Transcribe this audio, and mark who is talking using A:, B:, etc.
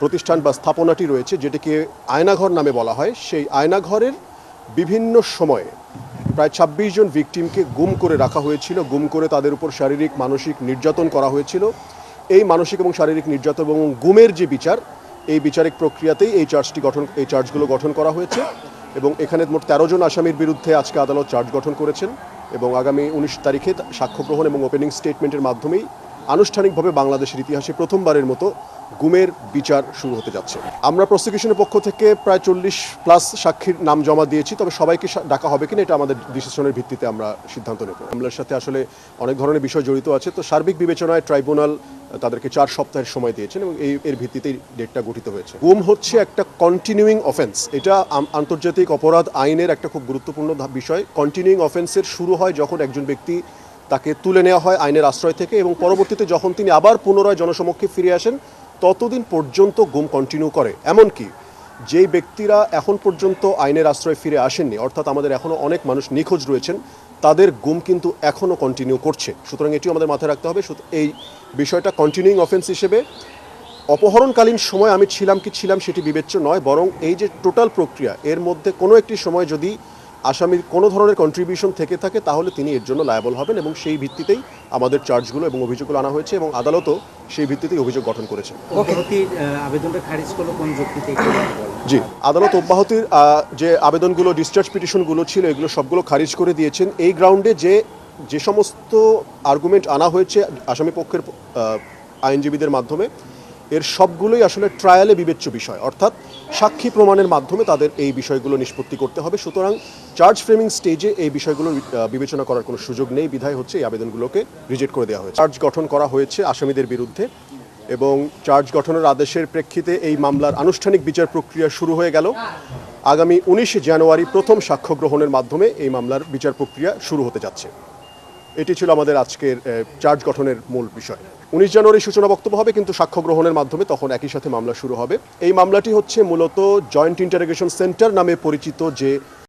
A: প্রতিষ্ঠান বা স্থাপনাটি রয়েছে, যেটিকে আয়নাঘর নামে বলা হয়, সেই আয়নাঘরের বিভিন্ন সময়ে প্রায় ২৬ জন ভিকটিমকে গুম করে রাখা হয়েছিল, গুম করে তাদের উপর শারীরিক মানসিক নির্যাতন করা হয়েছিল। এই মানসিক এবং শারীরিক নির্যাতন এবং গুমের যে বিচার, এই বিচারিক প্রক্রিয়াতেই এই চার্জগুলো গঠন করা হয়েছে এবং এখানে মোট ১৩ জন আসামির বিরুদ্ধে আজকে আদালত চার্জ গঠন করেছেন এবং আগামী ১৯ তারিখে সাক্ষ্য গ্রহণ এবং ওপেনিং স্টেটমেন্টের মাধ্যমেই আনুষ্ঠানিকভাবে বাংলাদেশের ইতিহাসে প্রথমবারের মতো গুমের বিচার শুরু হতে যাচ্ছে। আমরা প্রসিকিউশনের পক্ষ থেকে প্রায় ৪০+ সাক্ষীর নাম জমা দিয়েছি, তবে সবাইকে ডাকা হবে কিনা এটা আমাদের ডিসিশনের ভিত্তিতে আমরা সিদ্ধান্ত নেব। মামলার সাথে আসলে অনেক ধরনের বিষয় জড়িত আছে, তো সার্বিক বিবেচনায় ট্রাইব্যুনাল তাদেরকে ৪ সপ্তাহের সময় দিয়েছেন এবং এর ভিত্তিতেই ডেটটা গঠিত হয়েছে। গুম হচ্ছে একটা কন্টিনিউইং অফেন্স, এটা আন্তর্জাতিক অপরাধ আইনের একটা খুব গুরুত্বপূর্ণ বিষয়। কন্টিনিউইং অফেন্সের শুরু হয় যখন একজন ব্যক্তি তাকে তুলে নেওয়া হয় আইনের আশ্রয় থেকে এবং পরবর্তীতে যখন তিনি আবার পুনরায় জনসমক্ষে ফিরে আসেন ততদিন পর্যন্ত গুম কন্টিনিউ করে। এমনকি যেই ব্যক্তিরা এখন পর্যন্ত আইনের আশ্রয় ফিরে আসেননি, অর্থাৎ আমাদের এখনও অনেক মানুষ নিখোঁজ রয়েছেন, তাদের গুম কিন্তু এখনও কন্টিনিউ করছে। সুতরাং এটিও আমাদের মাথায় রাখতে হবে। এই বিষয়টা কন্টিনিউইং অফেন্স হিসেবে অপহরণকালীন সময় আমি ছিলাম কি ছিলাম সেটি বিবেচ্য নয়, বরং এই যে টোটাল প্রক্রিয়া এর মধ্যে কোনো একটি সময় যদি আসামির কোনো ধরনের কন্ট্রিবিউশন থেকে থাকে তাহলে তিনি এর জন্য লায়াবল হবেন এবং সেই ভিত্তিতেই আমাদের চার্জগুলো এবং অভিযোগগুলো আনা হয়েছে এবং আদালতও সেই ভিত্তিতেই অভিযোগ গঠন করেছে।
B: আবেদনটা খারিজ করলো কোন যুক্তিতে?
A: জি, আদালত অব্যাহতির যে আবেদনগুলো ডিসচার্জ পিটিশনগুলো ছিল এগুলো সবগুলো খারিজ করে দিয়েছেন এই গ্রাউন্ডে যে সমস্ত আর্গুমেন্ট আনা হয়েছে আসামি পক্ষের আইনজীবীদের মাধ্যমে এর সবগুলোই আসলে ট্রায়ালে বিবেচ্য বিষয়, অর্থাৎ সাক্ষী প্রমাণের মাধ্যমে তাদের এই বিষয়গুলো নিষ্পত্তি করতে হবে। সুতরাং চার্জ ফ্রেমিং স্টেজে এই বিষয়গুলো বিবেচনা করার কোনো সুযোগ নেই, বিধায় হচ্ছে এই আবেদনগুলোকে রিজেক্ট করে দেওয়া হয়েছে। চার্জ গঠন করা হয়েছে আসামিদের বিরুদ্ধে এবং চার্জ গঠনের আদেশের প্রেক্ষিতে এই মামলার আনুষ্ঠানিক বিচার প্রক্রিয়া শুরু হয়ে গেল। আগামী ১৯ জানুয়ারি প্রথম সাক্ষ্য গ্রহণের মাধ্যমে এই মামলার বিচার প্রক্রিয়া শুরু হতে যাচ্ছে। এটি ছিল আমাদের আজকের চার্জ গঠনের মূল বিষয়। ১৯ জানুয়ারি সূচনা বক্তব্য হবে, কিন্তু সাক্ষ্য গ্রহণের মাধ্যমে তখন একই সাথে মামলা শুরু হবে। এই মামলাটি হচ্ছে মূলত জয়েন্ট ইন্টারোগেশন সেন্টার নামে পরিচিত যে